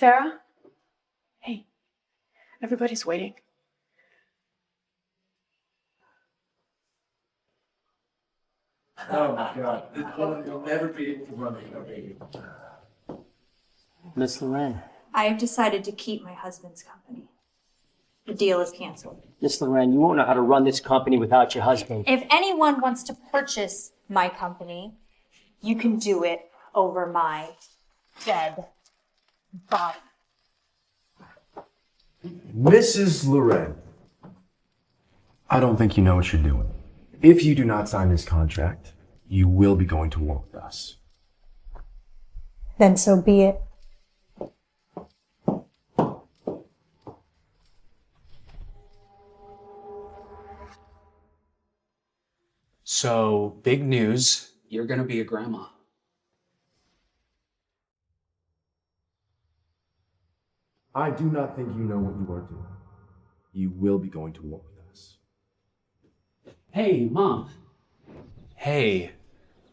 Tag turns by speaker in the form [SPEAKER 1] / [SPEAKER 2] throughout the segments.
[SPEAKER 1] Sarah? Hey, everybody's waiting.
[SPEAKER 2] Oh my God. You'll never be able to run it, baby.
[SPEAKER 3] Miss Loren.
[SPEAKER 4] I have decided to keep my husband's company. The deal is canceled.
[SPEAKER 3] Miss Loren, you won't know how to run this company without your husband.
[SPEAKER 4] If anyone wants to purchase my company, you can do it over my dead body.
[SPEAKER 5] Mrs. Loren, I don't think you know what you're doing. If you do not sign this contract, you will be going to war with us.
[SPEAKER 4] Then so be it.
[SPEAKER 6] So, big news, you're gonna be a grandma.
[SPEAKER 5] I do not think you know what you are doing. You will be going to war with us.
[SPEAKER 6] Hey, Mom. Hey,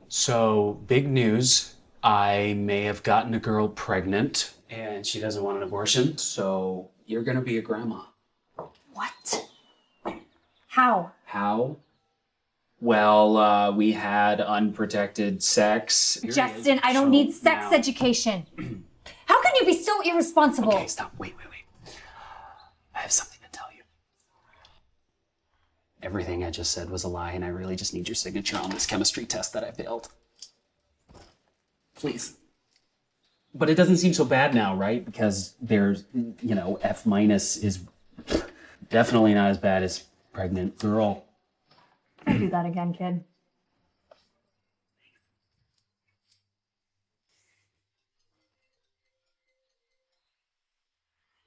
[SPEAKER 6] so big news, I may have gotten a girl pregnant and she doesn't want an abortion, so you're gonna be a grandma.
[SPEAKER 4] What? How?
[SPEAKER 6] How? Well, we had unprotected sex.
[SPEAKER 4] Justin, I don't need sex education. How can you be so irresponsible?
[SPEAKER 6] Okay, stop. Wait. I have something to tell you. Everything I just said was a lie, and I really just need your signature on this chemistry test that I failed. Please. But it doesn't seem so bad now, right? Because there's, F- is definitely not as bad as pregnant girl.
[SPEAKER 4] Don't do that again, kid.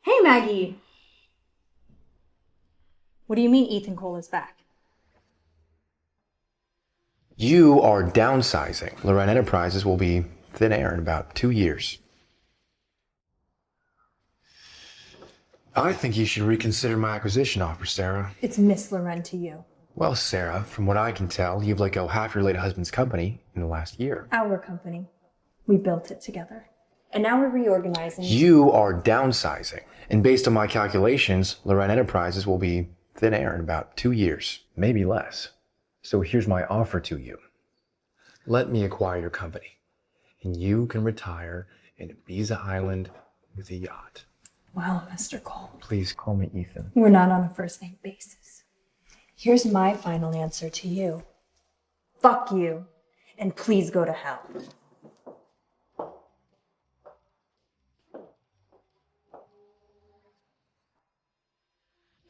[SPEAKER 4] Hey, Maggie. What do you mean Ethan Cole is back?
[SPEAKER 5] You are downsizing. Loren Enterprises will be thin air in about 2 years. I think you should reconsider my acquisition offer, Sarah.
[SPEAKER 4] It's Miss Loren to you.
[SPEAKER 5] Well, Sarah, from what I can tell, you've let go half your late husband's company in the last year.
[SPEAKER 4] Our company. We built it together. And now we're reorganizing.
[SPEAKER 5] You are downsizing. And based on my calculations, Loren Enterprises will be thin air in about 2 years, maybe less. So here's my offer to you. Let me acquire your company, and you can retire in Ibiza Island with a yacht.
[SPEAKER 4] Well, Mr. Cole.
[SPEAKER 5] Please call me Ethan.
[SPEAKER 4] We're not on a first-name basis. Here's my final answer to you. Fuck you, and please go to hell.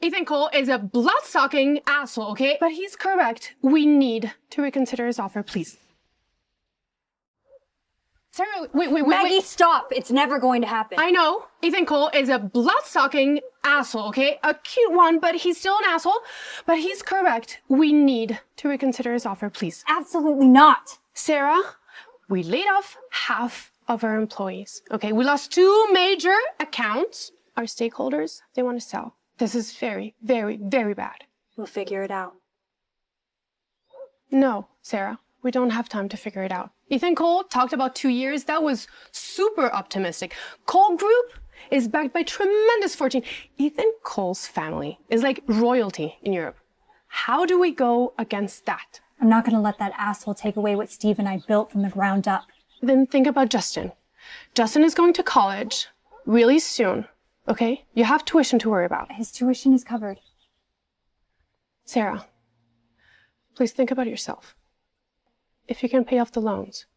[SPEAKER 1] Ethan Cole is a blood-sucking asshole, okay? But he's correct. We need to reconsider his offer, please. Sarah, wait.
[SPEAKER 4] Maggie, stop. It's never going to happen.
[SPEAKER 1] I know. Ethan Cole is a blood-sucking asshole, okay? A cute one, but he's still an asshole. But he's correct. We need to reconsider his offer, please.
[SPEAKER 4] Absolutely not.
[SPEAKER 1] Sarah, we laid off half of our employees, okay? We lost 2 major accounts. Our stakeholders, they want to sell. This is very, very, very bad.
[SPEAKER 4] We'll figure it out.
[SPEAKER 1] No, Sarah, we don't have time to figure it out. Ethan Cole talked about 2 years. That was super optimistic. Cole Group is backed by tremendous fortune. Ethan Cole's family is like royalty in Europe. How do we go against that?
[SPEAKER 4] I'm not going to let that asshole take away what Steve and I built from the ground up.
[SPEAKER 1] Then think about Justin. Justin is going to college really soon, okay? You have tuition to worry about.
[SPEAKER 4] His tuition is covered.
[SPEAKER 1] Sarah, please think about yourself. If you can pay off the loans.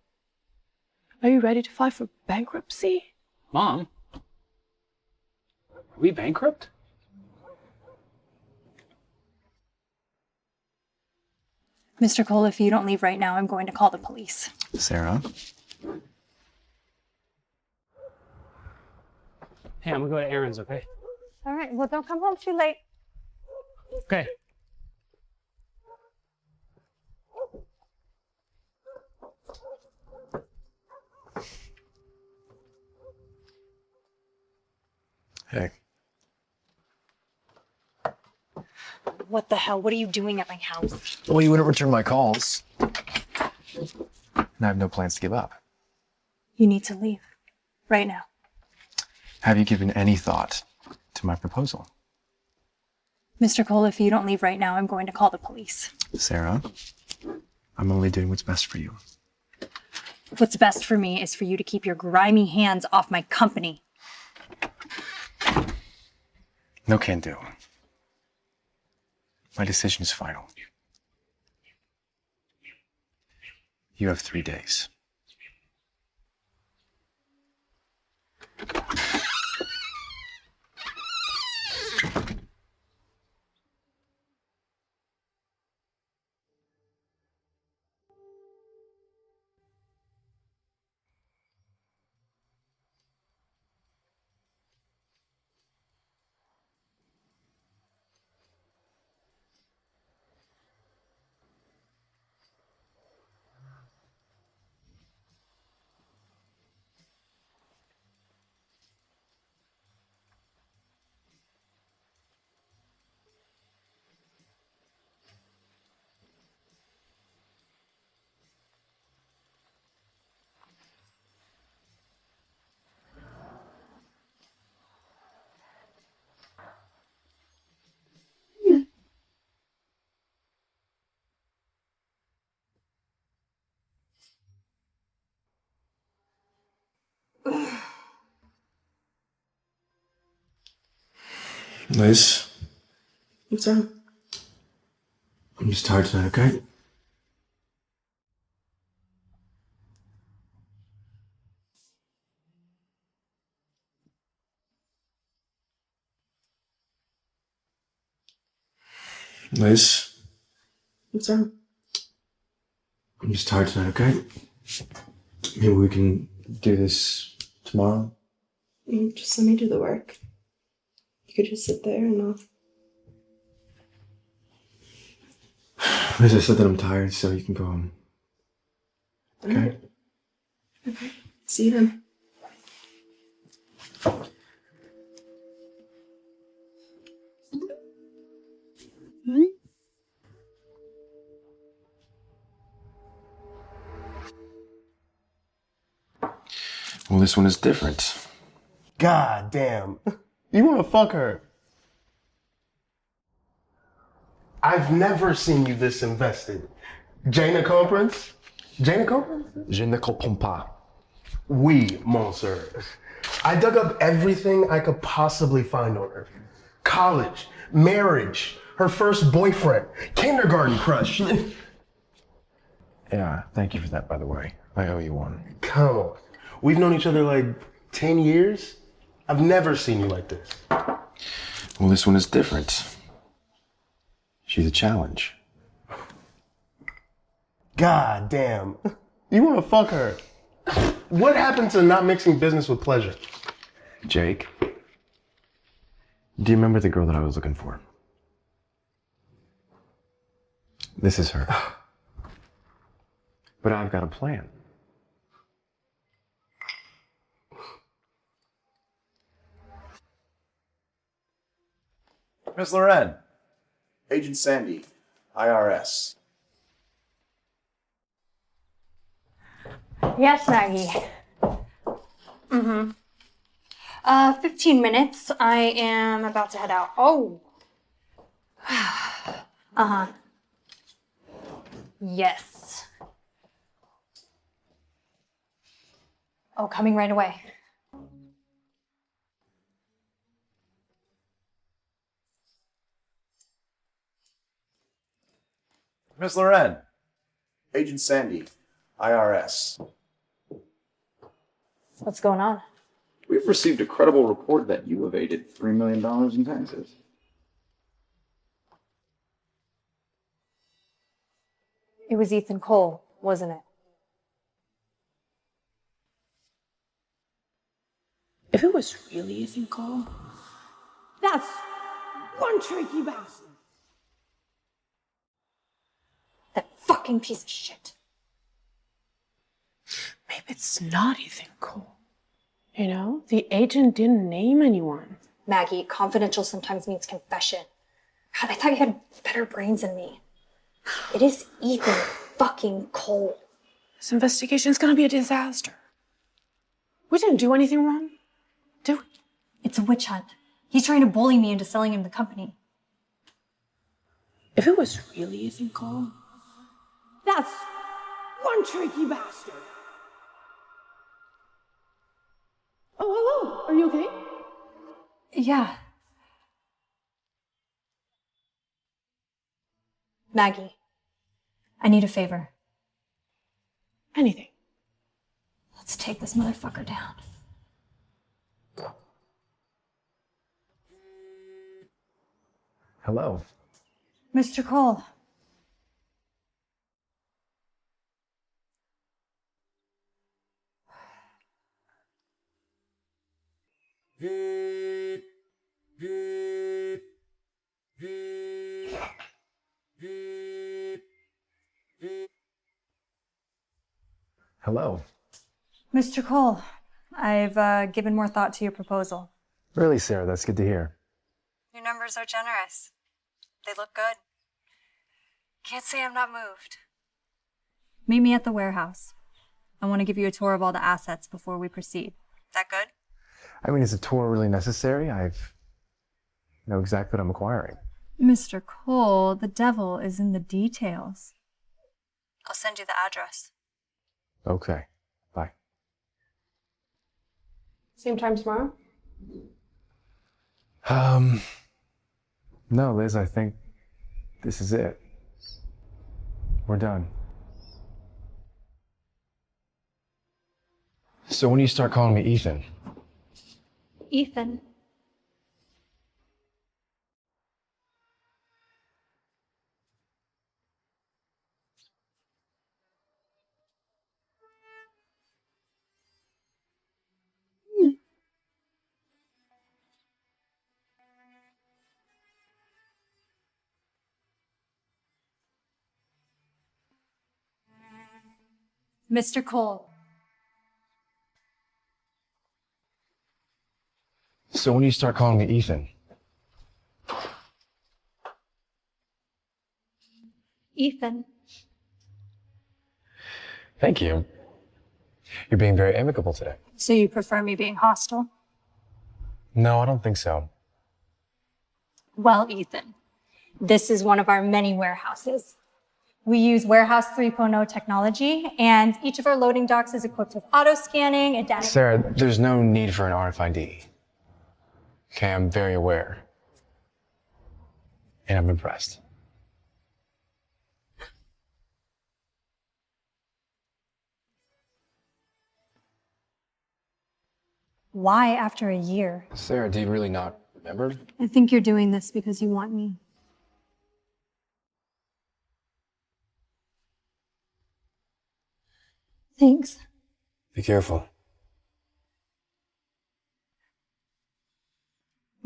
[SPEAKER 1] Are you ready to file for bankruptcy?
[SPEAKER 6] Mom? Are we bankrupt?
[SPEAKER 4] Mr. Cole, if you don't leave right now, I'm going to call the police.
[SPEAKER 5] Sarah?
[SPEAKER 3] Hey, I'm gonna go to errands, okay?
[SPEAKER 4] All right, well, don't come home too late.
[SPEAKER 3] Okay.
[SPEAKER 5] Hey.
[SPEAKER 4] What the hell? What are you doing at my house?
[SPEAKER 5] Well, you wouldn't return my calls. And I have no plans to give up.
[SPEAKER 4] You need to leave. Right now.
[SPEAKER 5] Have you given any thought to my proposal?
[SPEAKER 4] Mr. Cole, if you don't leave right now, I'm going to call the police.
[SPEAKER 5] Sarah, I'm only doing what's best for you.
[SPEAKER 4] What's best for me is for you to keep your grimy hands off my company.
[SPEAKER 5] No can do. My decision is final. You have 3 days. Liz,
[SPEAKER 1] What's wrong?
[SPEAKER 5] I'm just tired tonight, okay? Liz,
[SPEAKER 1] What's wrong?
[SPEAKER 5] I'm just tired tonight, okay? Maybe we can do this tomorrow?
[SPEAKER 1] Just let me do the work. You could just sit there and I'll...
[SPEAKER 5] Liz, I said that I'm tired, so you can go home. Okay?
[SPEAKER 1] Okay. See you then.
[SPEAKER 5] Well, this one is different.
[SPEAKER 7] God damn. You wanna fuck her? I've never seen you this invested. Jaina Comprance? Jaina Comprance?
[SPEAKER 5] Je ne comprends pas.
[SPEAKER 7] Oui, monsieur. I dug up everything I could possibly find on her. College, marriage, her first boyfriend, kindergarten crush.
[SPEAKER 5] Yeah, thank you for that, by the way. I owe you one.
[SPEAKER 7] Come on. We've known each other like 10 years. I've never seen you like this.
[SPEAKER 5] Well, this one is different. She's a challenge.
[SPEAKER 7] God damn. You wanna fuck her? What happened to not mixing business with pleasure?
[SPEAKER 5] Jake, do you remember the girl that I was looking for? This is her. But I've got a plan.
[SPEAKER 8] Miss Loren, Agent Sandy, IRS.
[SPEAKER 4] Yes, Maggie. 15 minutes. I am about to head out. Oh. Uh-huh. Yes. Oh, coming right away.
[SPEAKER 8] Miss Loren, Agent Sandy, IRS.
[SPEAKER 4] What's going on?
[SPEAKER 8] We've received a credible report that you evaded $3 million in taxes.
[SPEAKER 4] It was Ethan Cole, wasn't it?
[SPEAKER 1] If it was really Ethan Cole, that's one tricky bastard.
[SPEAKER 4] That fucking piece of shit.
[SPEAKER 1] Maybe it's not Ethan Cole. You know, the agent didn't name anyone.
[SPEAKER 4] Maggie, confidential sometimes means confession. God, I thought you had better brains than me. It is Ethan fucking Cole.
[SPEAKER 1] This investigation's gonna be a disaster. We didn't do anything wrong, did we?
[SPEAKER 4] It's a witch hunt. He's trying to bully me into selling him the company.
[SPEAKER 1] If it was really Ethan Cole, that's one tricky bastard. Oh, hello. Are you okay?
[SPEAKER 4] Yeah. Maggie, I need a favor.
[SPEAKER 1] Anything.
[SPEAKER 4] Let's take this motherfucker down.
[SPEAKER 5] Hello.
[SPEAKER 4] Mr. Cole.
[SPEAKER 5] Hello.
[SPEAKER 4] Mr. Cole, I've given more thought to your proposal.
[SPEAKER 5] Really, Sarah, that's good to hear.
[SPEAKER 4] Your numbers are generous. They look good. Can't say I'm not moved. Meet me at the warehouse. I want to give you a tour of all the assets before we proceed. That good?
[SPEAKER 5] I mean, is a tour really necessary? I know exactly what I'm acquiring.
[SPEAKER 4] Mr. Cole, the devil is in the details. I'll send you the address.
[SPEAKER 5] Okay. Bye.
[SPEAKER 1] Same time tomorrow?
[SPEAKER 5] No, Liz, I think this is it. We're done. So when do you start calling me Ethan?
[SPEAKER 4] Ethan. Mr. Cole.
[SPEAKER 5] So when do you start calling me Ethan?
[SPEAKER 4] Ethan.
[SPEAKER 5] Thank you. You're being very amicable today.
[SPEAKER 4] So you prefer me being hostile?
[SPEAKER 5] No, I don't think so.
[SPEAKER 4] Well, Ethan, this is one of our many warehouses. We use Warehouse 3.0 technology, and each of our loading docks is equipped with auto scanning and data.
[SPEAKER 5] Sarah, there's no need for an RFID. Okay, I'm very aware. And I'm impressed.
[SPEAKER 4] Why after a year?
[SPEAKER 5] Sarah, do you really not remember?
[SPEAKER 4] I think you're doing this because you want me. Thanks.
[SPEAKER 5] Be careful.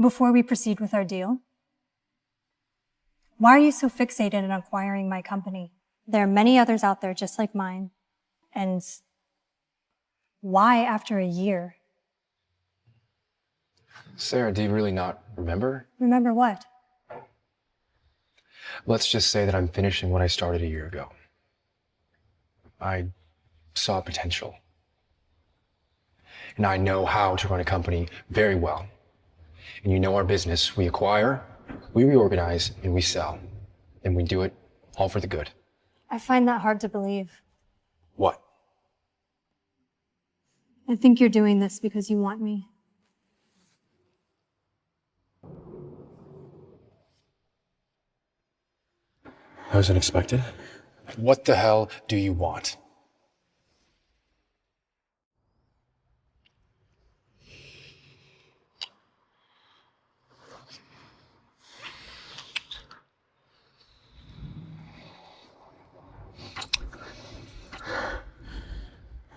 [SPEAKER 4] Before we proceed with our deal, why are you so fixated on acquiring my company? There are many others out there just like mine. And why after a year?
[SPEAKER 5] Sarah, do you really not remember?
[SPEAKER 4] Remember what?
[SPEAKER 5] Let's just say that I'm finishing what I started a year ago. I saw potential. And I know how to run a company very well. And you know our business. We acquire, we reorganize, and we sell. And we do it all for the good.
[SPEAKER 4] I find that hard to believe.
[SPEAKER 5] What?
[SPEAKER 4] I think you're doing this because you want me.
[SPEAKER 5] That was unexpected. What the hell do you want?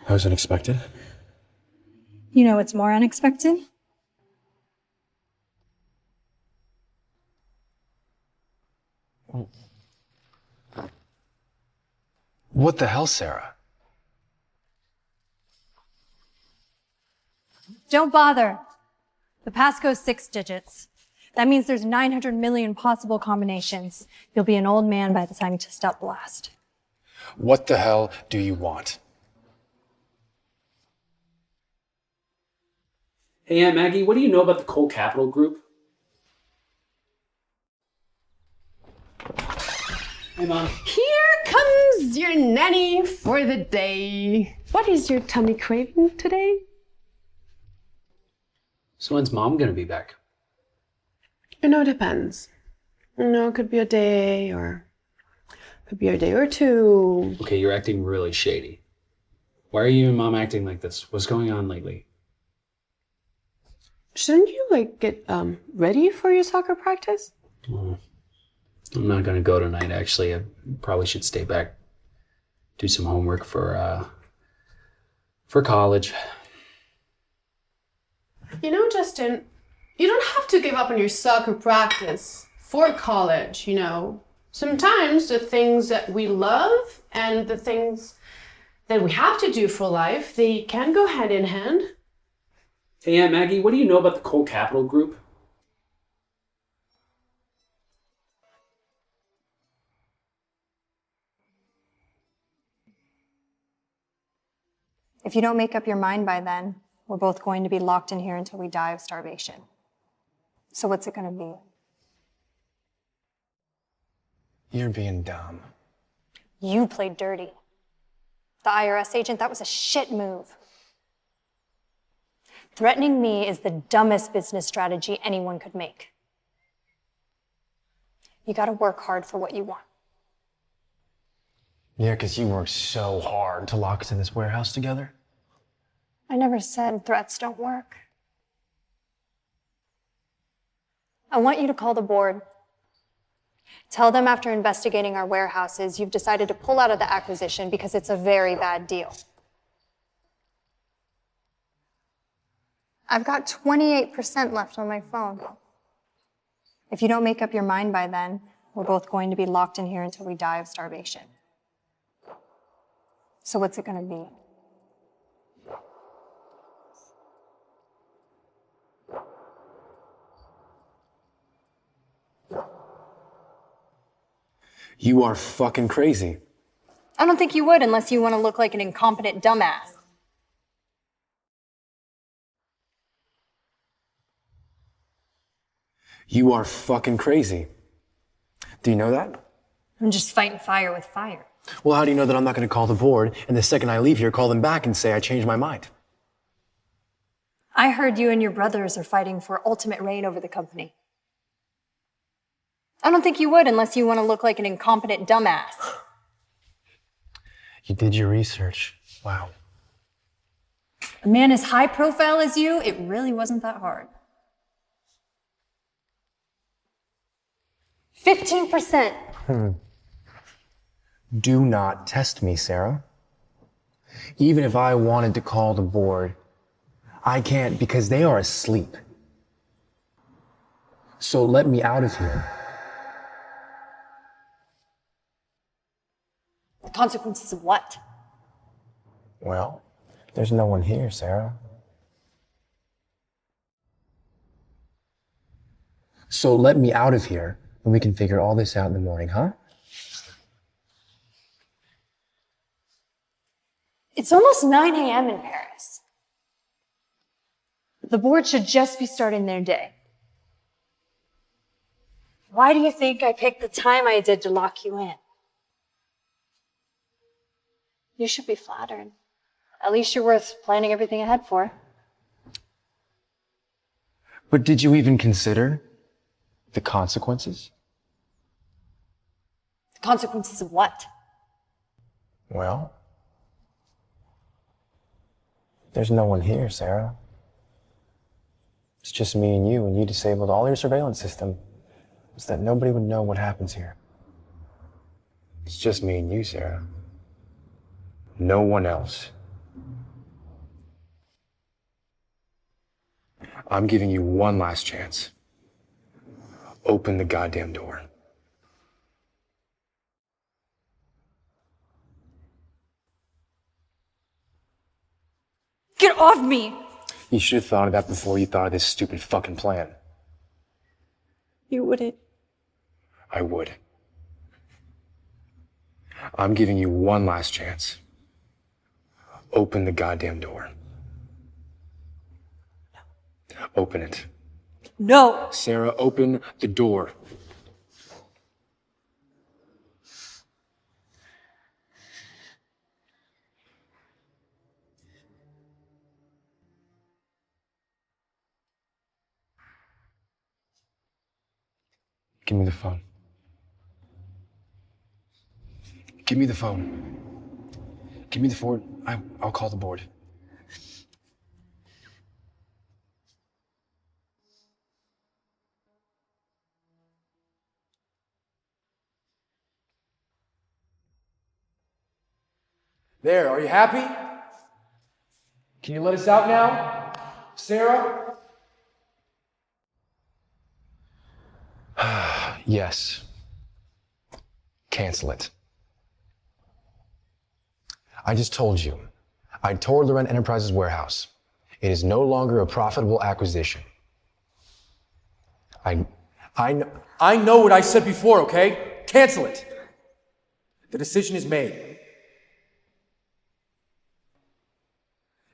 [SPEAKER 5] That was unexpected.
[SPEAKER 4] You know what's more unexpected?
[SPEAKER 5] What the hell, Sarah?
[SPEAKER 4] Don't bother. The passcode's 6 digits. That means there's 900 million possible combinations. You'll be an old man by the time you test out blast.
[SPEAKER 5] What the hell do you want?
[SPEAKER 6] Hey, Aunt Maggie, what do you know about the Cole Capital Group? Hey, Mom.
[SPEAKER 1] Here comes your nanny for the day. What is your tummy craving today?
[SPEAKER 6] So when's Mom gonna be back?
[SPEAKER 1] You know, it depends. You know, it could be a day or could be a day or two.
[SPEAKER 6] Okay, you're acting really shady. Why are you and Mom acting like this? What's going on lately?
[SPEAKER 1] Shouldn't you get ready for your soccer practice?
[SPEAKER 6] Well, I'm not gonna go tonight, actually. I probably should stay back, do some homework for college.
[SPEAKER 1] You know, Justin, you don't have to give up on your soccer practice for college, you know. Sometimes the things that we love and the things that we have to do for life, they can go hand in hand.
[SPEAKER 6] Hey, Aunt Maggie, what do you know about the Cole Capital Group?
[SPEAKER 4] If you don't make up your mind by then, we're both going to be locked in here until we die of starvation. So what's it gonna be?
[SPEAKER 5] You're being dumb.
[SPEAKER 4] You played dirty. The IRS agent, that was a shit move. Threatening me is the dumbest business strategy anyone could make. You gotta work hard for what you want.
[SPEAKER 5] Yeah, because you worked so hard to lock us in this warehouse together.
[SPEAKER 4] I never said threats don't work. I want you to call the board. Tell them after investigating our warehouses, you've decided to pull out of the acquisition because it's a very bad deal. I've got 28% left on my phone. If you don't make up your mind by then, we're both going to be locked in here until we die of starvation. So what's it gonna be?
[SPEAKER 5] You are fucking crazy.
[SPEAKER 4] I don't think you would unless you want to look like an incompetent dumbass.
[SPEAKER 5] You are fucking crazy. Do you know that?
[SPEAKER 4] I'm just fighting fire with fire.
[SPEAKER 5] Well, how do you know that I'm not going to call the board and the second I leave here, call them back and say I changed my mind?
[SPEAKER 4] I heard you and your brothers are fighting for ultimate reign over the company. I don't think you would unless you want to look like an incompetent dumbass.
[SPEAKER 5] You did your research. Wow.
[SPEAKER 4] A man as high profile as you, it really wasn't that hard. 15%.
[SPEAKER 5] Do not test me, Sarah. Even if I wanted to call the board, I can't because they are asleep. So let me out of here.
[SPEAKER 4] The consequences of what?
[SPEAKER 5] Well, there's no one here, Sarah. So let me out of here and we can figure all this out in the morning, huh?
[SPEAKER 4] It's almost 9 a.m. in Paris. The board should just be starting their day. Why do you think I picked the time I did to lock you in? You should be flattered. At least you're worth planning everything ahead for.
[SPEAKER 5] But did you even consider the consequences?
[SPEAKER 4] The consequences of what?
[SPEAKER 5] Well, there's no one here, Sarah. It's just me and you disabled all your surveillance system so that nobody would know what happens here. It's just me and you, Sarah. No one else. I'm giving you one last chance. Open the goddamn door.
[SPEAKER 4] Get off me!
[SPEAKER 5] You should have thought of that before you thought of this stupid fucking plan.
[SPEAKER 4] You wouldn't.
[SPEAKER 5] I would. I'm giving you one last chance. Open the goddamn door. Open it.
[SPEAKER 4] No!
[SPEAKER 5] Sarah, open the door. Give me the phone. Give me the phone. Give me the phone. I'll call the board.
[SPEAKER 2] There, are you happy? Can you let us out now? Sarah?
[SPEAKER 5] Yes. Cancel it. I just told you. I toured Loren Enterprises warehouse. It is no longer a profitable acquisition. I
[SPEAKER 2] know what I said before, okay? Cancel it. The decision is made.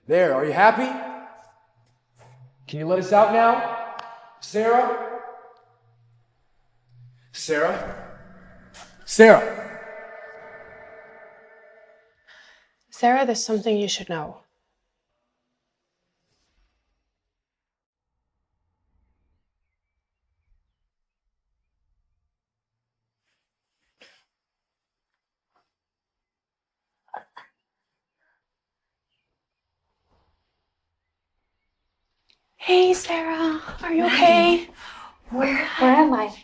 [SPEAKER 2] There, are you happy? Can you let us out now? Sarah? Sarah? Sarah!
[SPEAKER 1] Sarah, there's something you should know. Hey, Sarah, are you okay?
[SPEAKER 4] Where am I?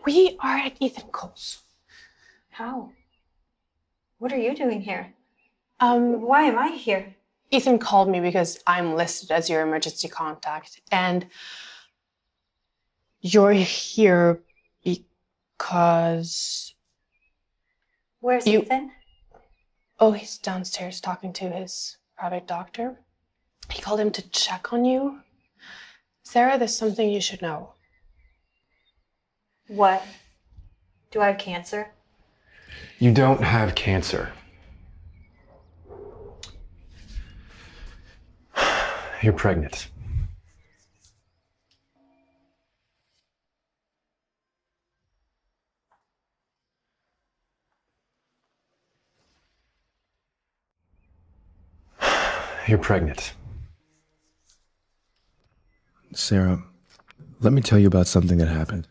[SPEAKER 1] We are at Ethan Cole's.
[SPEAKER 4] How? What are you doing here?
[SPEAKER 1] Um,
[SPEAKER 4] Why am I here?
[SPEAKER 1] Ethan called me because I'm listed as your emergency contact, and you're here because...
[SPEAKER 4] Where's
[SPEAKER 1] You-
[SPEAKER 4] Ethan?
[SPEAKER 1] Oh, he's downstairs talking to his private doctor. He called him to check on you. Sarah, there's something you should know.
[SPEAKER 4] What? Do I have cancer?
[SPEAKER 5] You don't have cancer. You're pregnant. You're pregnant.
[SPEAKER 9] Sarah, let me tell you about something that happened.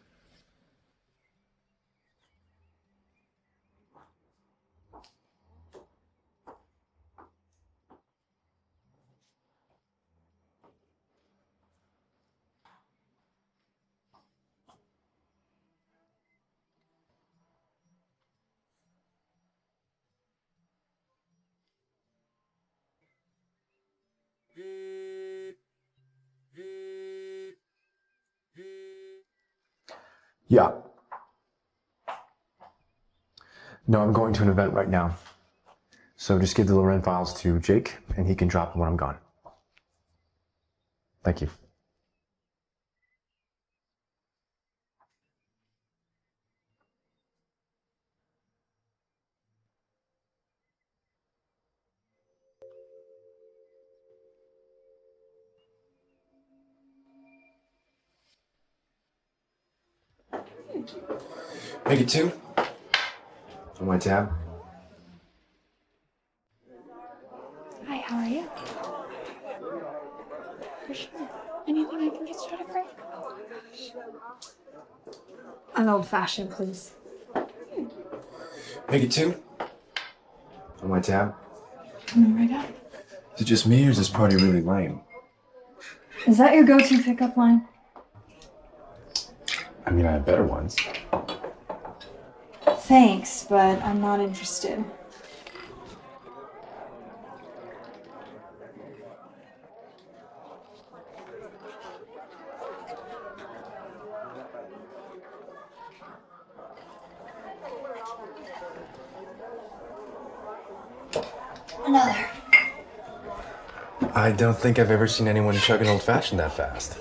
[SPEAKER 5] Yeah. No, I'm going to an event right now. So just give the Loren files to Jake, and he can drop them when I'm gone. Thank you. Make it 2. On my tab.
[SPEAKER 1] Hi, how are you? For sure. Anything I can get started for?
[SPEAKER 4] An old-fashioned, please.
[SPEAKER 5] Make it 2. On my tab.
[SPEAKER 1] Coming right up.
[SPEAKER 9] Is it just me or is this party really lame?
[SPEAKER 4] Is that your go-to pickup line?
[SPEAKER 5] I mean, I have better ones.
[SPEAKER 4] Thanks, but I'm not interested. Another.
[SPEAKER 5] I don't think I've ever seen anyone chug an old-fashioned that fast.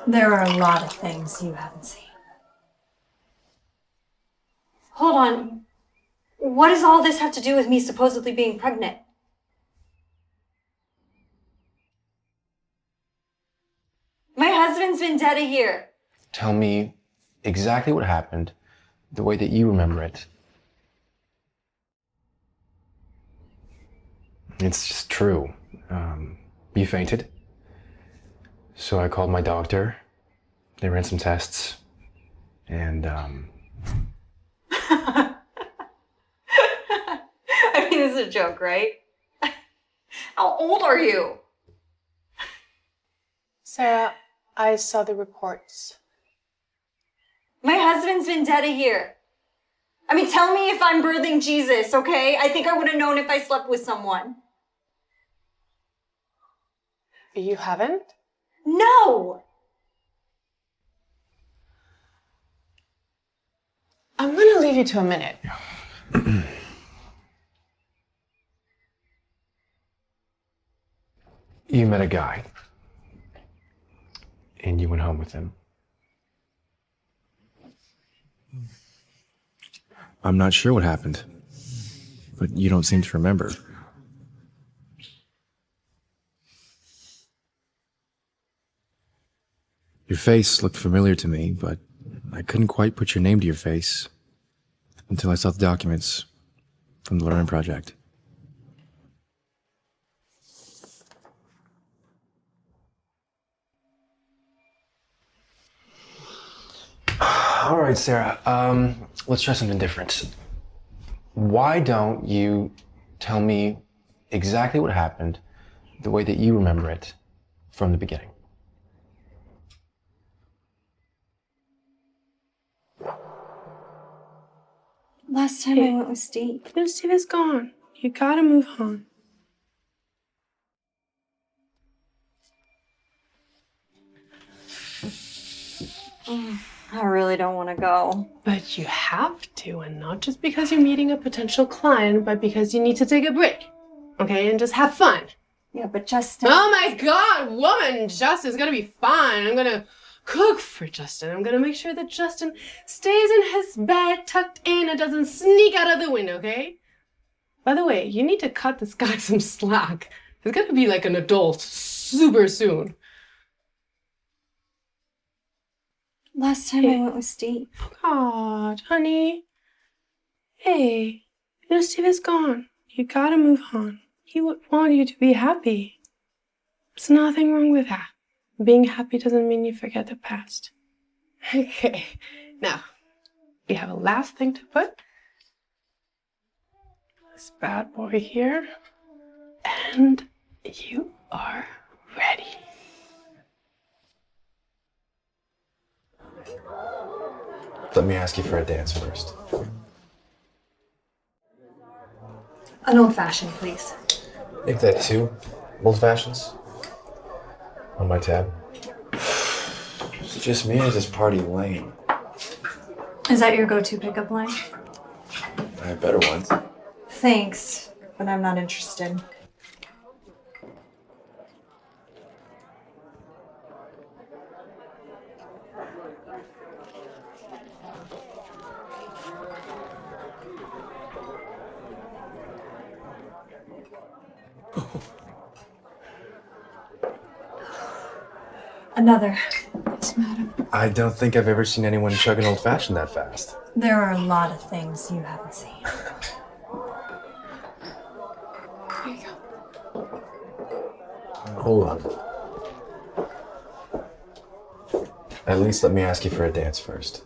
[SPEAKER 4] There are a lot of things you haven't seen. Hold on. What does all this have to do with me supposedly being pregnant? husband's been dead a year.
[SPEAKER 5] Tell me exactly what happened, the way that you remember it. It's just true. You fainted. So I called my doctor. They ran some tests. And,
[SPEAKER 4] I mean, this is a joke, right? How old are you?
[SPEAKER 1] Sarah, I saw the reports.
[SPEAKER 4] My husband's been dead a year. I mean, tell me if I'm birthing Jesus, okay? I think I would have known if I slept with someone.
[SPEAKER 1] You haven't?
[SPEAKER 4] No!
[SPEAKER 1] I'm gonna leave you to a minute.
[SPEAKER 5] you met a guy. And you went home with him.
[SPEAKER 9] I'm not sure what happened, but you don't seem to remember. Your face looked familiar to me, but I couldn't quite put your name to your face until I saw the documents from the Learning Project.
[SPEAKER 5] All right, Sarah, let's try something different. Why don't you tell me exactly what happened, the way that you remember it from the beginning?
[SPEAKER 4] Last time I went with Steve.
[SPEAKER 1] Steve is gone. You gotta move on.
[SPEAKER 4] I really don't want to go.
[SPEAKER 1] But you have to, and not just because you're meeting a potential client, but because you need to take a break. Okay, and just have fun.
[SPEAKER 4] Yeah, but Justin...
[SPEAKER 1] Oh my God, woman! Justin's gonna be fine. I'm gonna cook for Justin. I'm gonna make sure that Justin stays in his bed, tucked in, and doesn't sneak out of the window, okay? By the way, you need to cut this guy some slack. He's gonna be like an adult super soon.
[SPEAKER 4] Last time I went with Steve.
[SPEAKER 1] Oh God, honey. Hey, Steve is gone. You gotta move on. He would want you to be happy. There's nothing wrong with that. Being happy doesn't mean you forget the past. Okay, now, we have a last thing to put. This bad boy here. And you are ready.
[SPEAKER 5] Let me ask you for a dance first.
[SPEAKER 4] An old-fashioned, please.
[SPEAKER 5] Make that 2 old fashions on my tab. Is it just me or is this party lame?
[SPEAKER 4] Is that your go-to pickup line?
[SPEAKER 5] I have better ones.
[SPEAKER 4] Thanks, but I'm not interested. Another. Yes, madam.
[SPEAKER 5] I don't think I've ever seen anyone chug an old fashioned that fast.
[SPEAKER 4] There are a lot of things you haven't seen. Here you go.
[SPEAKER 5] Hold on. At least let me ask you for a dance first.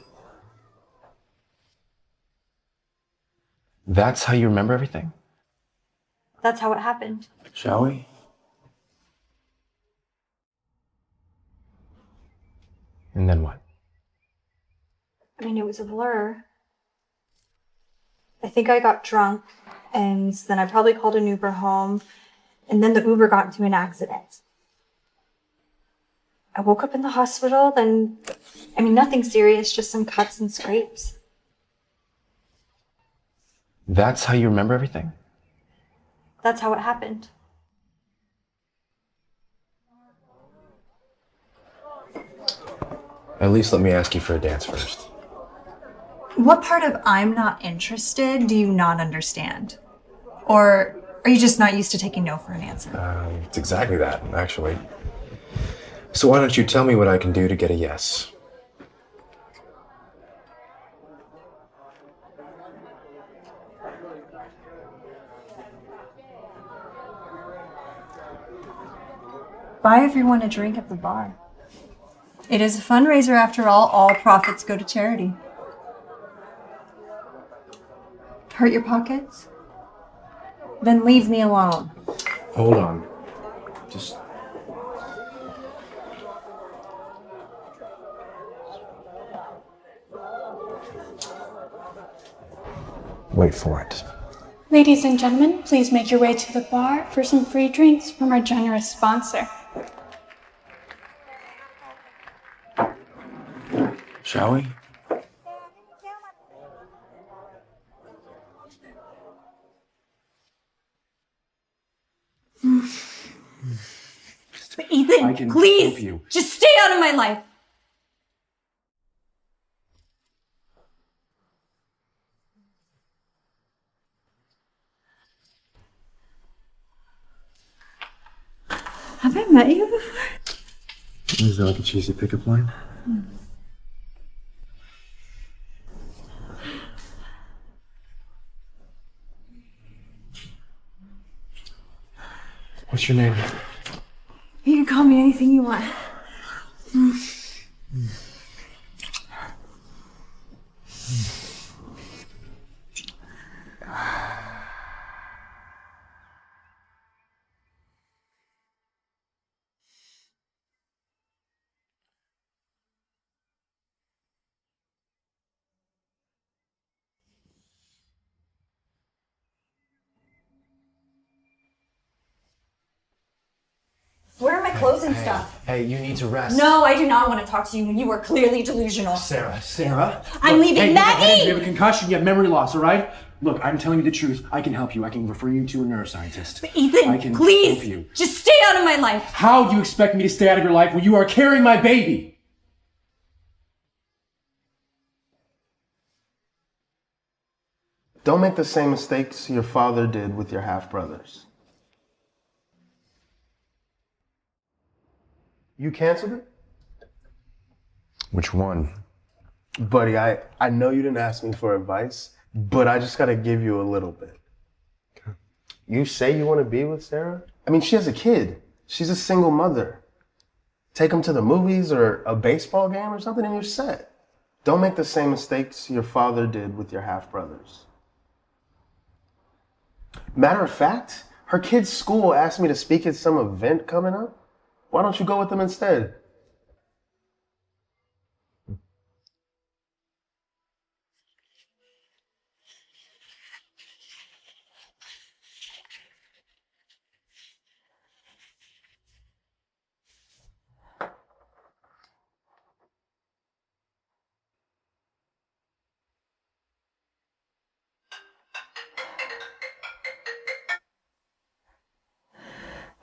[SPEAKER 5] That's how you remember everything?
[SPEAKER 4] That's how it happened.
[SPEAKER 5] Shall we? And then what?
[SPEAKER 4] I mean, it was a blur. I think I got drunk, and then I probably called an Uber home, and then the Uber got into an accident. I woke up in the hospital, then, I mean, nothing serious, just some cuts and scrapes.
[SPEAKER 5] That's how you remember everything?
[SPEAKER 4] That's how it happened.
[SPEAKER 5] At least let me ask you for a dance first.
[SPEAKER 4] What part of I'm not interested do you not understand? Or are you just not used to taking no for an answer?
[SPEAKER 5] It's exactly that, actually.
[SPEAKER 9] So why don't you tell me what I can do to get a yes?
[SPEAKER 4] Buy everyone a drink at the bar. It is a fundraiser after all profits go to charity. Hurt your pockets? Then leave me alone.
[SPEAKER 9] Hold on. Just... wait for it.
[SPEAKER 10] Ladies and gentlemen, please make your way to the bar for some free drinks from our generous sponsor.
[SPEAKER 9] Shall we?
[SPEAKER 4] But Ethan, please, just stay out of my life. Have I met you before?
[SPEAKER 9] Is that like a cheesy pickup line? What's your name?
[SPEAKER 4] You can call me anything you want. Where are my clothes and stuff?
[SPEAKER 5] Hey, you need to rest.
[SPEAKER 4] No, I do not want to talk to you when you are clearly delusional.
[SPEAKER 5] Sarah.
[SPEAKER 4] I'm leaving Maggie!
[SPEAKER 2] You have a concussion, you have memory loss, all right? Look, I'm telling you the truth. I can help you. I can refer you to a neuroscientist.
[SPEAKER 4] But Ethan,
[SPEAKER 2] I can
[SPEAKER 4] please,
[SPEAKER 2] help you.
[SPEAKER 4] just stay out of my life.
[SPEAKER 2] How do you expect me to stay out of your life when you are carrying my baby?
[SPEAKER 7] Don't make the same mistakes your father did with your half-brothers. You canceled it?
[SPEAKER 5] Which one?
[SPEAKER 7] Buddy, I know you didn't ask me for advice, but I just gotta give you a little bit. You say you want to be with Sarah? I mean, she has a kid. She's a single mother. Take them to the movies or a baseball game or something and you're set. Don't make the same mistakes your father did with your half-brothers. Matter of fact, her kid's school asked me to speak at some event coming up. Why don't you go with them instead?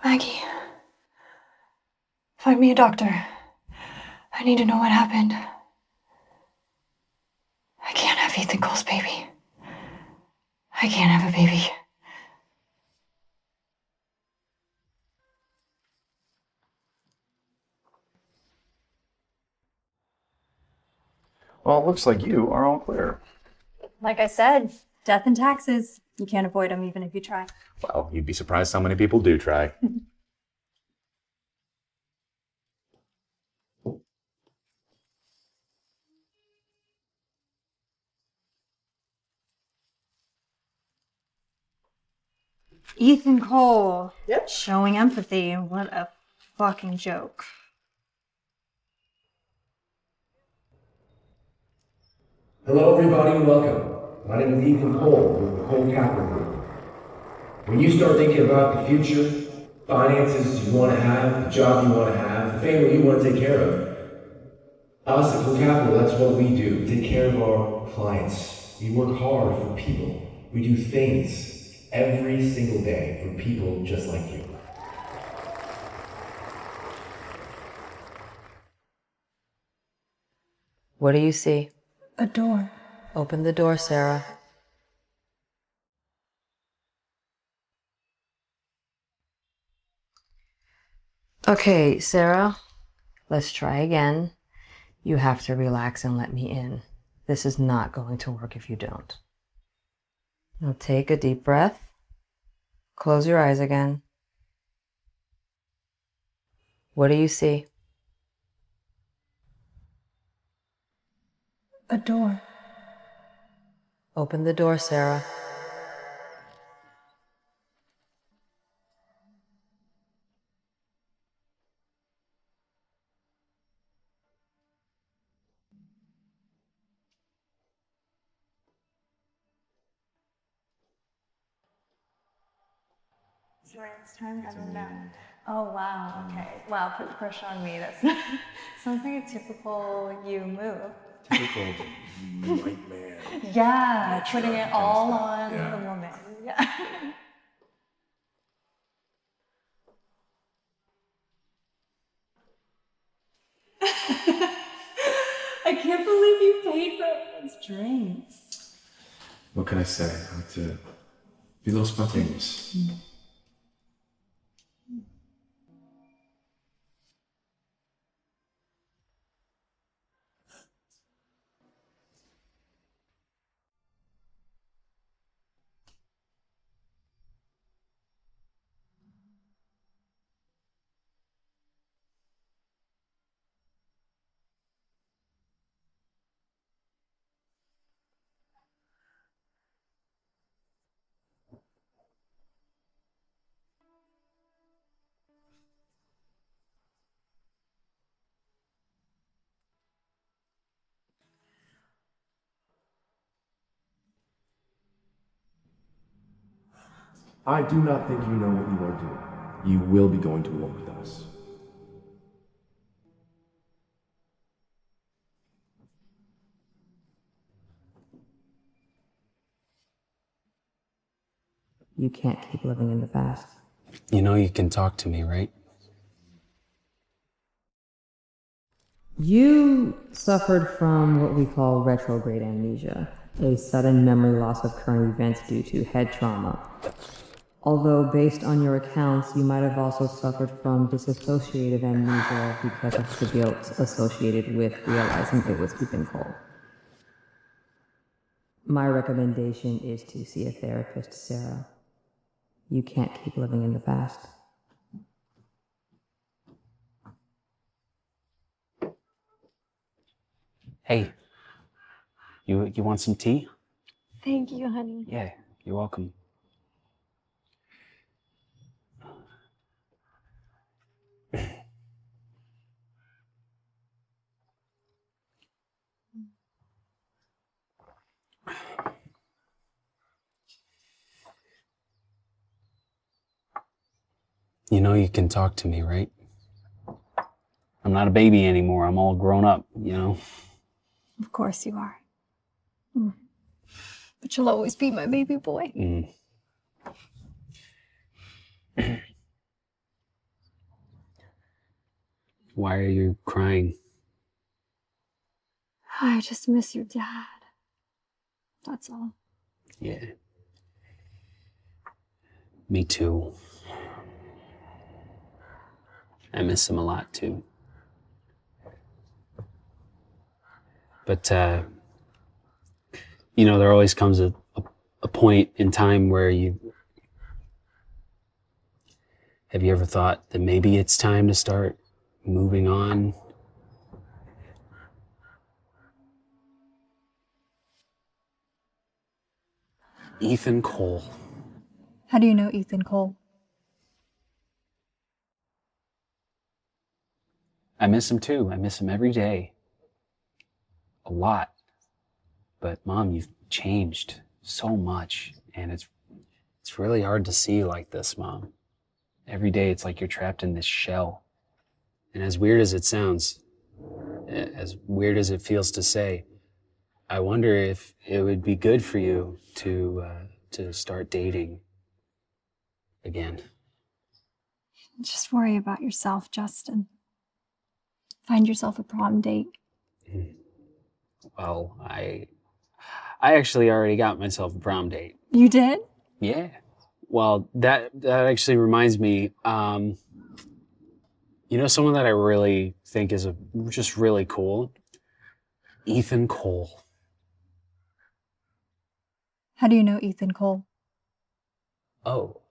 [SPEAKER 10] Maggie, find me a doctor. I need to know what happened. I can't have Ethan Cole's baby. I can't have a baby.
[SPEAKER 8] Well, it looks like you are all clear.
[SPEAKER 4] Like I said, death and taxes. You can't avoid them even if you try.
[SPEAKER 8] Well, you'd be surprised how many people do try.
[SPEAKER 4] Ethan Cole. Yep. Showing empathy. What a fucking joke.
[SPEAKER 2] Hello, everybody, and welcome. My name is Ethan Cole with the Cole Capital Group. When you start thinking about the future, finances you want to have, the job you want to have, the family you want to take care of, us at Cole Capital, that's what we do. We take care of our clients. We work hard for people. We do things every single day for people just like you.
[SPEAKER 11] What do you see?
[SPEAKER 4] A door.
[SPEAKER 11] Open the door, Sarah. Okay, Sarah, Let's try again. You have to relax and let me in. This is not going to work if you don't. Now take a deep breath. Close your eyes again. What do you see?
[SPEAKER 10] A door.
[SPEAKER 11] Open the door, Sarah.
[SPEAKER 4] Ryan's turn? I don't know. Oh, wow. Okay. Wow, put the pressure on me. That's sounds like a typical you move.
[SPEAKER 2] Typical white man.
[SPEAKER 4] Yeah, putting it all on the woman. Yeah. I can't believe you paid for everyone's drinks.
[SPEAKER 9] What can I say? I like to be a little spontaneous. I do not think you know what you are doing. You will be going to war with us.
[SPEAKER 11] You can't keep living in the past.
[SPEAKER 6] You know you can talk to me, right?
[SPEAKER 11] You suffered from what we call retrograde amnesia, a sudden memory loss of current events due to head trauma. Although, based on your accounts, you might have also suffered from dissociative amnesia because of the guilt associated with realizing it was Ethan Cole. My recommendation is to see a therapist, Sarah. You can't keep living in the past.
[SPEAKER 6] Hey, you want some tea?
[SPEAKER 4] Thank you, honey.
[SPEAKER 6] Yeah, you're welcome. You know you can talk to me, right? I'm not a baby anymore. I'm all grown up, you know?
[SPEAKER 4] Of course you are. But you'll always be my baby boy.
[SPEAKER 6] Why are you crying?
[SPEAKER 4] I just miss your dad. That's all.
[SPEAKER 6] Yeah. Me too. I miss him a lot too. But, you know, there always comes a point in time where have you ever thought that maybe it's time to start moving on? Ethan Cole.
[SPEAKER 4] How do you know Ethan Cole?
[SPEAKER 6] I miss him too. I miss him every day. A lot. But Mom, you've changed so much, and it's really hard to see like this, Mom. Every day it's like you're trapped in this shell. And as weird as it sounds, as weird as it feels to say, I wonder if it would be good for you to start dating again.
[SPEAKER 4] Just worry about yourself, Justin. Find yourself a prom date.
[SPEAKER 6] Well, I actually already got myself a prom date.
[SPEAKER 4] You did?
[SPEAKER 6] Yeah. Well, that actually reminds me, You know someone that I really think is just really cool? Ethan Cole.
[SPEAKER 4] How do you know Ethan Cole?
[SPEAKER 6] Oh,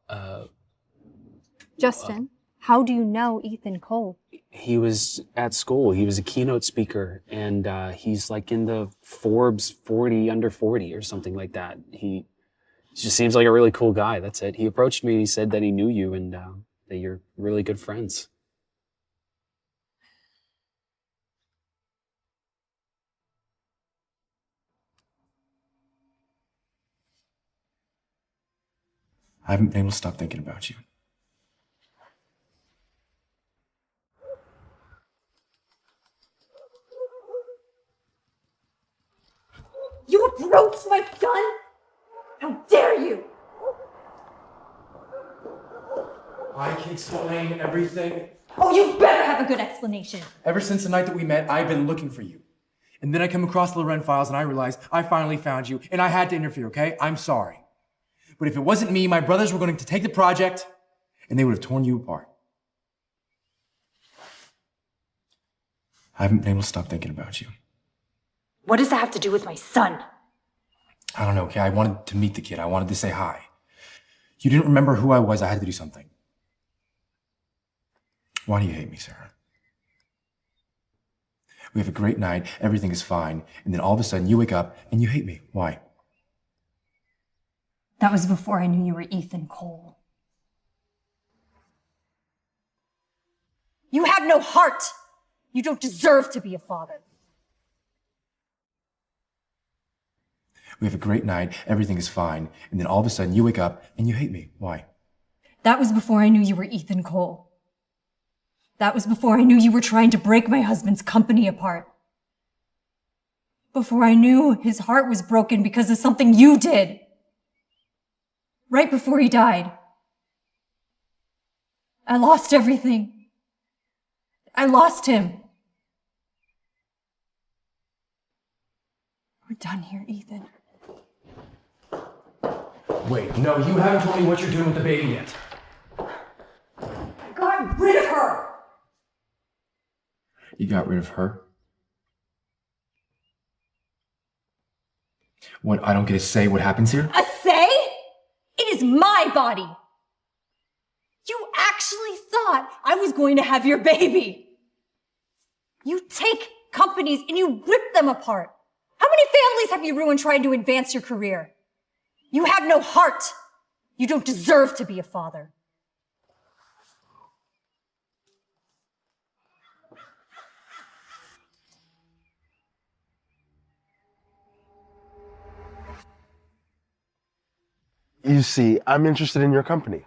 [SPEAKER 4] Justin, how do you know Ethan Cole?
[SPEAKER 6] he was at school. He was a keynote speaker, and he's like in the Forbes 40 under 40 or something like that. He just seems like a really cool guy. That's it. He approached me and he said that he knew you and that you're really good friends.
[SPEAKER 9] I haven't been able to stop thinking about you.
[SPEAKER 4] You approached my son? How dare you?
[SPEAKER 9] I can explain everything.
[SPEAKER 4] Oh, you better have a good explanation.
[SPEAKER 9] Ever since the night that we met, I've been looking for you. And then I come across the Loren files and I realized I finally found you and I had to interfere, okay? I'm sorry. But if it wasn't me, my brothers were going to take the project and they would have torn you apart. I haven't been able to stop thinking about you.
[SPEAKER 4] What does that have to do with my son?
[SPEAKER 9] I don't know, okay? I wanted to meet the kid. I wanted to say hi. You didn't remember who I was. I had to do something. Why do you hate me, Sarah? We have a great night, everything is fine, and then all of a sudden you wake up and you hate me. Why?
[SPEAKER 4] That was before I knew you were Ethan Cole. You have no heart! You don't deserve to be a father.
[SPEAKER 9] We have a great night, everything is fine, and then all of a sudden you wake up and you hate me. Why?
[SPEAKER 4] That was before I knew you were Ethan Cole. That was before I knew you were trying to break my husband's company apart. Before I knew his heart was broken because of something you did. Right before he died. I lost everything. I lost him. We're done here, Ethan.
[SPEAKER 9] Wait, no, you haven't told me what you're doing with the baby yet.
[SPEAKER 4] I got rid of her!
[SPEAKER 9] You got rid of her? What, I don't get to say what happens here?
[SPEAKER 4] A say? It is my body! You actually thought I was going to have your baby! You take companies and you rip them apart! How many families have you ruined trying to advance your career? You have no heart! You don't deserve to be a father.
[SPEAKER 7] You see, I'm interested in your company.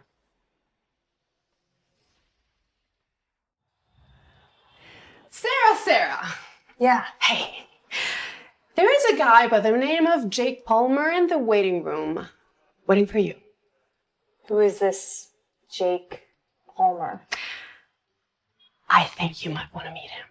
[SPEAKER 1] Sarah.
[SPEAKER 4] Yeah.
[SPEAKER 1] Hey. There is a guy by the name of Jake Palmer in the waiting room, waiting for you.
[SPEAKER 4] Who is this Jake Palmer?
[SPEAKER 1] I think you might want to meet him.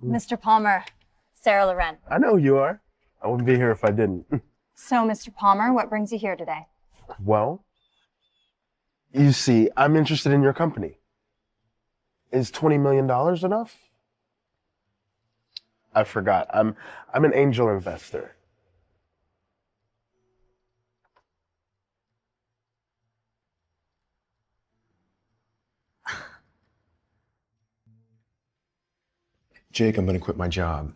[SPEAKER 4] Mr. Palmer, Sarah Loren.
[SPEAKER 7] I know who you are. I wouldn't be here if I didn't.
[SPEAKER 4] So, Mr. Palmer, what brings you here today?
[SPEAKER 7] Well, you see, I'm interested in your company. Is $20 million enough? I forgot. I'm an angel investor.
[SPEAKER 5] Jake, I'm gonna quit my job.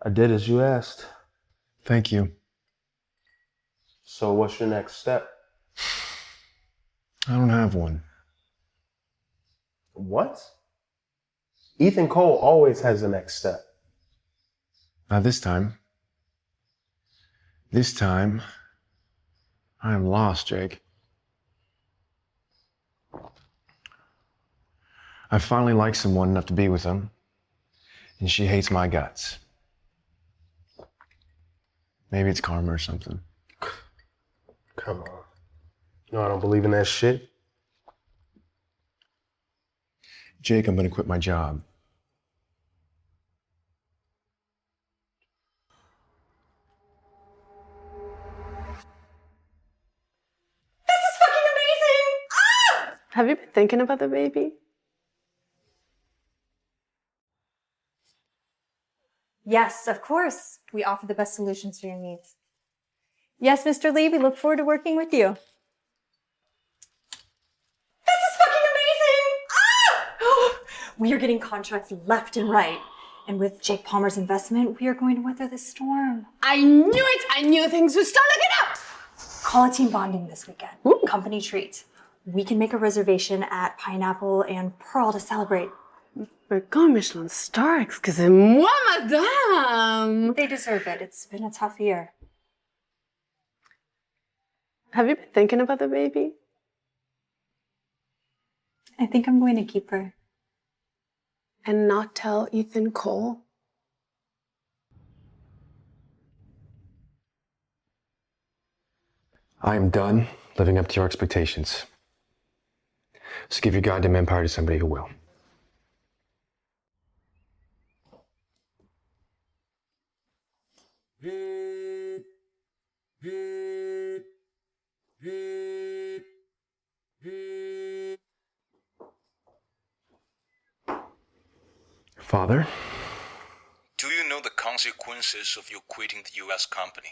[SPEAKER 7] I did as you asked.
[SPEAKER 5] Thank you.
[SPEAKER 7] So what's your next step?
[SPEAKER 5] I don't have one.
[SPEAKER 7] What? Ethan Cole always has the next step.
[SPEAKER 5] Not this time. This time, I am lost, Jake. I finally like someone enough to be with them, and she hates my guts. Maybe it's karma or something.
[SPEAKER 7] Come on. You know I don't believe in that shit.
[SPEAKER 5] Jake, I'm going to quit my job.
[SPEAKER 4] This is fucking amazing! Ah!
[SPEAKER 1] Have you been thinking about the baby?
[SPEAKER 4] Yes, of course. We offer the best solutions for your needs. Yes, Mr. Lee, we look forward to working with you. This is fucking amazing! Ah! We are getting contracts left and right. And with Jake Palmer's investment, we are going to weather the storm.
[SPEAKER 1] I knew it! I knew things would start looking up!
[SPEAKER 4] Call a team bonding this weekend.
[SPEAKER 1] Ooh.
[SPEAKER 4] Company treat. We can make a reservation at Pineapple and Pearl to celebrate.
[SPEAKER 1] We're going Michelin star excusez-moi, madame!
[SPEAKER 4] They deserve it. It's been a tough year.
[SPEAKER 1] Have you been thinking about the baby?
[SPEAKER 4] I think I'm going to keep her.
[SPEAKER 1] And not tell Ethan Cole?
[SPEAKER 5] I am done living up to your expectations. So give your goddamn empire to somebody who will. Father?
[SPEAKER 12] Do you know the consequences of you quitting the US company?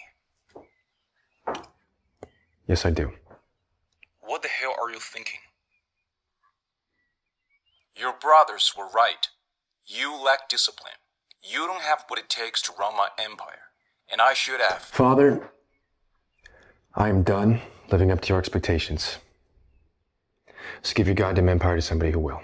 [SPEAKER 5] Yes, I do.
[SPEAKER 12] What the hell are you thinking? Your brothers were right. You lack discipline. You don't have what it takes to run my empire. And I should have.
[SPEAKER 5] Father, I am done living up to your expectations. So give your goddamn empire to somebody who will.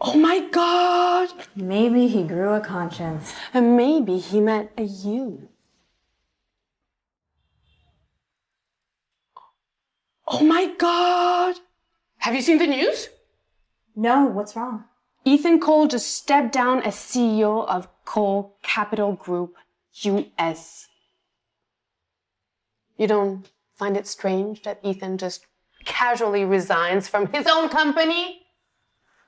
[SPEAKER 1] Oh my God!
[SPEAKER 4] Maybe he grew a conscience.
[SPEAKER 1] And maybe he met a you. Oh my God! Have you seen the news?
[SPEAKER 4] No, what's wrong?
[SPEAKER 1] Ethan Cole just stepped down as CEO of Cole Capital Group US. You don't find it strange that Ethan just casually resigns from his own company?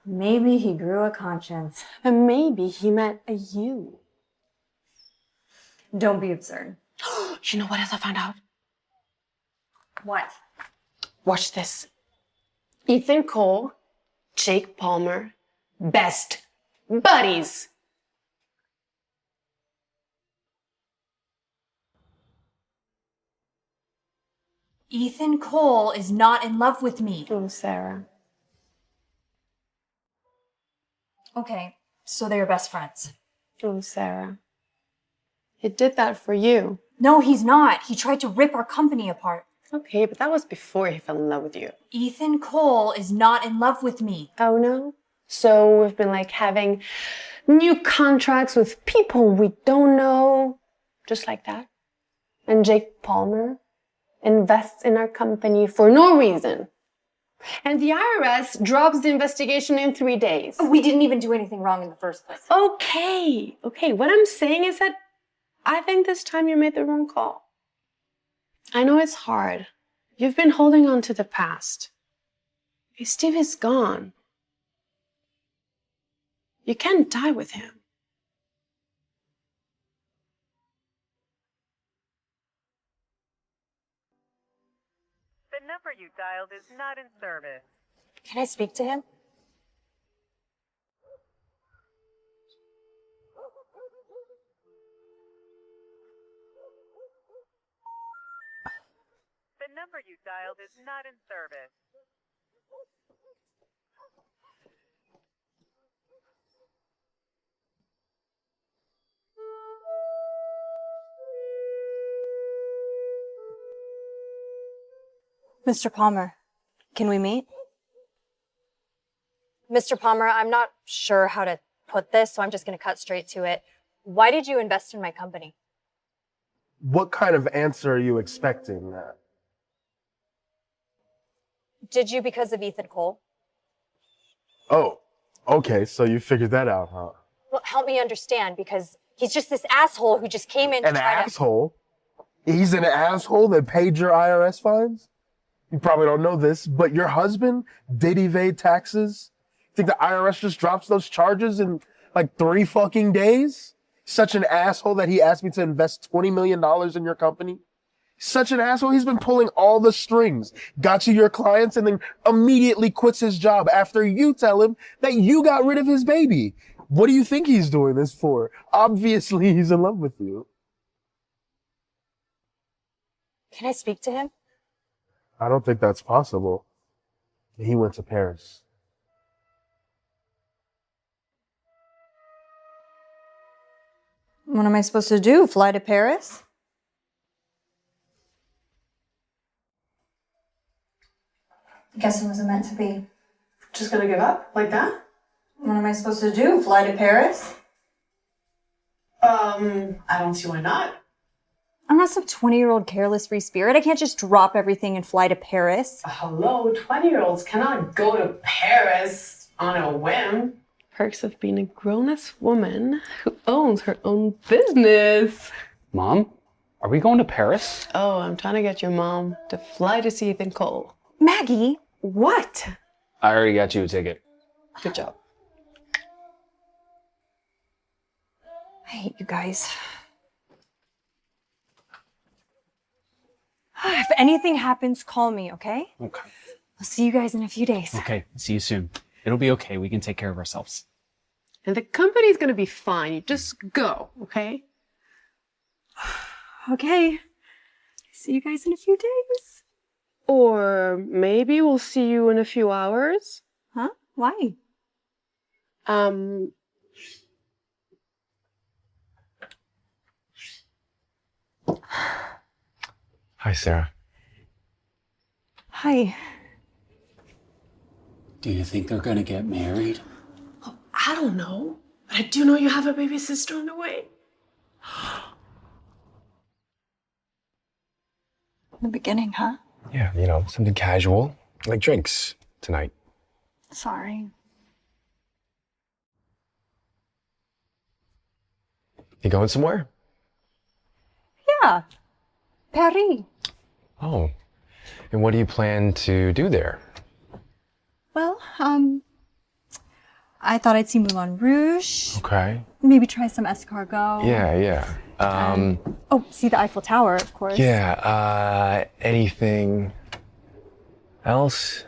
[SPEAKER 4] Maybe he grew a conscience.
[SPEAKER 1] And maybe he met a you.
[SPEAKER 4] Don't be absurd.
[SPEAKER 1] You know what else I found out?
[SPEAKER 4] What?
[SPEAKER 1] Watch this. Ethan Cole, Jake Palmer, best buddies.
[SPEAKER 4] Ethan Cole is not in love with me.
[SPEAKER 1] Oh, Sarah.
[SPEAKER 4] Okay, so they're best friends.
[SPEAKER 1] Oh, Sarah. He did that for you.
[SPEAKER 4] No, he's not. He tried to rip our company apart.
[SPEAKER 1] Okay, but that was before he fell in love with you.
[SPEAKER 4] Ethan Cole is not in love with me.
[SPEAKER 1] Oh, no? So we've been like having new contracts with people we don't know, just like that. And Jake Palmer invests in our company for no reason. And the IRS drops the investigation in 3 days.
[SPEAKER 4] We didn't even do anything wrong in the first place.
[SPEAKER 1] Okay, what I'm saying is that I think this time you made the wrong call. I know it's hard. You've been holding on to the past. Steve is gone. You can't die with him.
[SPEAKER 13] The number you dialed is not in service.
[SPEAKER 4] Can I speak to him?
[SPEAKER 13] The number you dialed is not in service.
[SPEAKER 4] Mr. Palmer, can we meet? Mr. Palmer, I'm not sure how to put this, so I'm just going to cut straight to it. Why did you invest in my company?
[SPEAKER 7] What kind of answer are you expecting?
[SPEAKER 4] Did you because of Ethan Cole?
[SPEAKER 7] Oh, okay, so you figured that out, huh?
[SPEAKER 4] Well, help me understand, because he's just this asshole who just came in to
[SPEAKER 7] An
[SPEAKER 4] try
[SPEAKER 7] asshole? He's an asshole that paid your IRS fines? You probably don't know this, but your husband did evade taxes? Think the IRS just drops those charges in like 3 fucking days? Such an asshole that he asked me to invest $20 million in your company? Such an asshole. He's been pulling all the strings, got you your clients, and then immediately quits his job after you tell him that you got rid of his baby. What do you think he's doing this for? Obviously, he's in love with you.
[SPEAKER 4] Can I speak to him?
[SPEAKER 7] I don't think that's possible. He went to Paris.
[SPEAKER 4] What am I supposed to do? Fly to Paris? I guess it wasn't meant to be.
[SPEAKER 1] Just gonna give up like that?
[SPEAKER 4] What am I supposed to do? Fly to Paris?
[SPEAKER 1] I don't see why not.
[SPEAKER 4] I'm not some 20-year-old careless free spirit. I can't just drop everything and fly to Paris.
[SPEAKER 1] Hello, 20-year-olds cannot go to Paris on a whim. Perks of being a grown-ass woman who owns her own business.
[SPEAKER 6] Mom, are we going to Paris?
[SPEAKER 1] Oh, I'm trying to get your mom to fly to see Ethan Cole.
[SPEAKER 4] Maggie!
[SPEAKER 1] What?
[SPEAKER 6] I already got you a ticket.
[SPEAKER 1] Good job.
[SPEAKER 4] I hate you guys. If anything happens, call me, okay?
[SPEAKER 6] Okay.
[SPEAKER 4] I'll see you guys in a few days.
[SPEAKER 6] Okay, see you soon. It'll be okay. We can take care of ourselves.
[SPEAKER 1] And the company's gonna be fine. You just go, okay?
[SPEAKER 4] Okay. See you guys in a few days.
[SPEAKER 1] Or maybe we'll see you in a few hours.
[SPEAKER 4] Huh? Why?
[SPEAKER 5] Hi, Sarah.
[SPEAKER 4] Hi.
[SPEAKER 6] Do you think they're gonna get married?
[SPEAKER 1] Oh, I don't know. But I do know you have a baby sister on the way.
[SPEAKER 4] In the beginning, huh?
[SPEAKER 5] Yeah, something casual, like drinks tonight.
[SPEAKER 4] Sorry.
[SPEAKER 5] You going somewhere?
[SPEAKER 4] Yeah. Paris.
[SPEAKER 5] Oh. And what do you plan to do there?
[SPEAKER 4] Well, I thought I'd see Moulin Rouge.
[SPEAKER 5] Okay.
[SPEAKER 4] Maybe try some escargot.
[SPEAKER 5] Yeah.
[SPEAKER 4] See the Eiffel Tower, of course.
[SPEAKER 5] Yeah, anything else?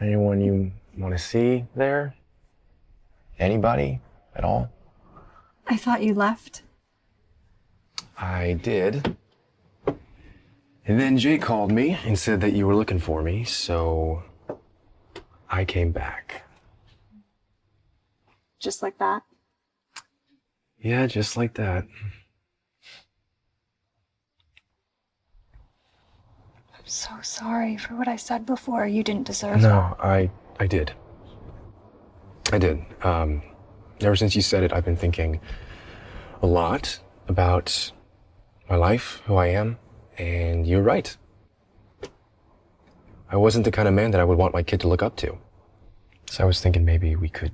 [SPEAKER 5] Anyone you want to see there? Anybody at all?
[SPEAKER 4] I thought you left.
[SPEAKER 5] I did. And then Jay called me and said that you were looking for me, so I came back.
[SPEAKER 4] Just like that?
[SPEAKER 5] Yeah, just like that.
[SPEAKER 4] I'm so sorry for what I said before. You didn't deserve
[SPEAKER 5] No,
[SPEAKER 4] that.
[SPEAKER 5] I did. I did. Ever since you said it, I've been thinking a lot about my life, who I am, and you're right. I wasn't the kind of man that I would want my kid to look up to. So I was thinking maybe we could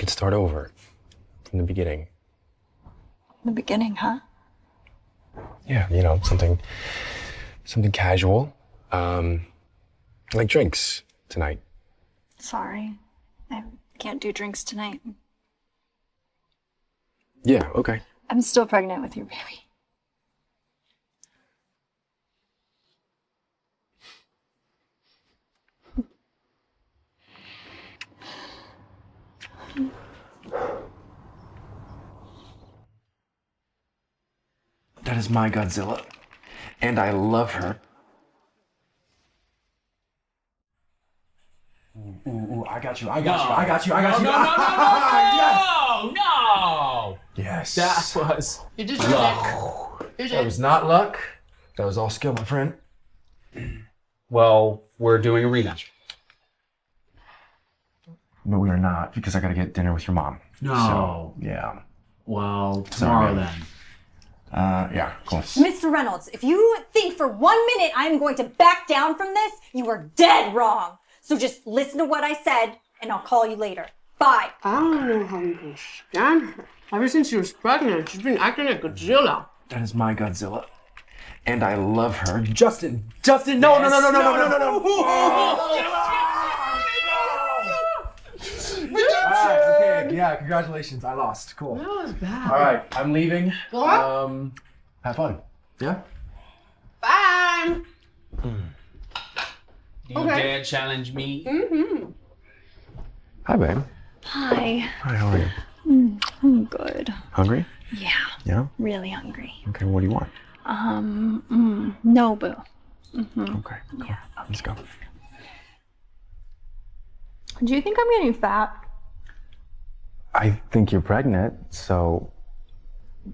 [SPEAKER 5] start over from the beginning.
[SPEAKER 4] In the beginning, huh?
[SPEAKER 5] Yeah, something casual, like drinks tonight.
[SPEAKER 4] Sorry. I can't do drinks tonight.
[SPEAKER 5] Yeah, okay.
[SPEAKER 4] I'm still pregnant with your baby.
[SPEAKER 5] That is my Godzilla, and I love her. Ooh, I got you.
[SPEAKER 6] No!
[SPEAKER 5] Yes.
[SPEAKER 6] That was
[SPEAKER 1] You just
[SPEAKER 6] luck.
[SPEAKER 5] That was not luck. That was all skill, my friend.
[SPEAKER 6] Well, we're doing a rematch.
[SPEAKER 5] But we are not because I gotta get dinner with your mom.
[SPEAKER 6] No.
[SPEAKER 5] So, yeah.
[SPEAKER 6] Well, tomorrow
[SPEAKER 5] Sorry.
[SPEAKER 6] then.
[SPEAKER 5] Yeah, cool.
[SPEAKER 4] Mr. Reynolds, if you think for 1 minute I'm going to back down from this, you are dead wrong. So just listen to what I said, and I'll call you later. Bye.
[SPEAKER 1] I don't know how you can stand her. Ever since she was pregnant, she's been acting like Godzilla.
[SPEAKER 5] That is my Godzilla. And I love her.
[SPEAKER 9] Justin,
[SPEAKER 5] no,
[SPEAKER 9] yes.
[SPEAKER 5] no.
[SPEAKER 9] Okay, yeah, congratulations. I lost. Cool.
[SPEAKER 1] That was bad.
[SPEAKER 9] All right, I'm leaving.
[SPEAKER 1] What?
[SPEAKER 9] Have fun. Yeah?
[SPEAKER 1] Bye.
[SPEAKER 6] Do you
[SPEAKER 1] Okay.
[SPEAKER 6] dare challenge me?
[SPEAKER 1] Mm-hmm.
[SPEAKER 5] Hi, babe.
[SPEAKER 14] Hi.
[SPEAKER 5] Hi, how are you?
[SPEAKER 14] I'm good.
[SPEAKER 5] Hungry?
[SPEAKER 14] Yeah,
[SPEAKER 5] Yeah?
[SPEAKER 14] really hungry.
[SPEAKER 5] Okay, what do you want?
[SPEAKER 14] Nobu.
[SPEAKER 5] Okay, cool.
[SPEAKER 14] Yeah.
[SPEAKER 5] Let's go.
[SPEAKER 14] Do you think I'm getting fat?
[SPEAKER 5] I think you're pregnant, so...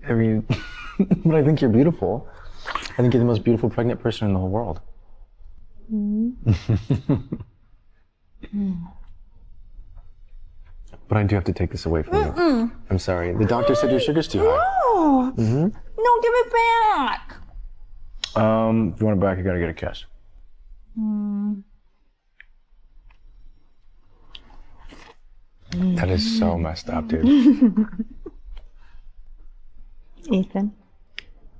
[SPEAKER 5] I mean, but I think you're beautiful. I think you're the most beautiful pregnant person in the whole world. But I do have to take this away from you. I'm sorry. The doctor said your sugar's too high.
[SPEAKER 14] No. No, give it back.
[SPEAKER 5] If you want it back, you gotta get a kiss. That is so messed up, dude.
[SPEAKER 14] Ethan.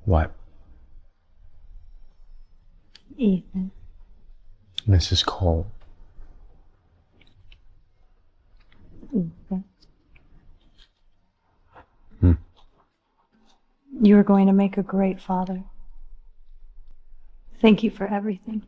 [SPEAKER 5] What?
[SPEAKER 14] Ethan.
[SPEAKER 5] Mrs. Cole.
[SPEAKER 14] Ethan. You are going to make a great father. Thank you for everything.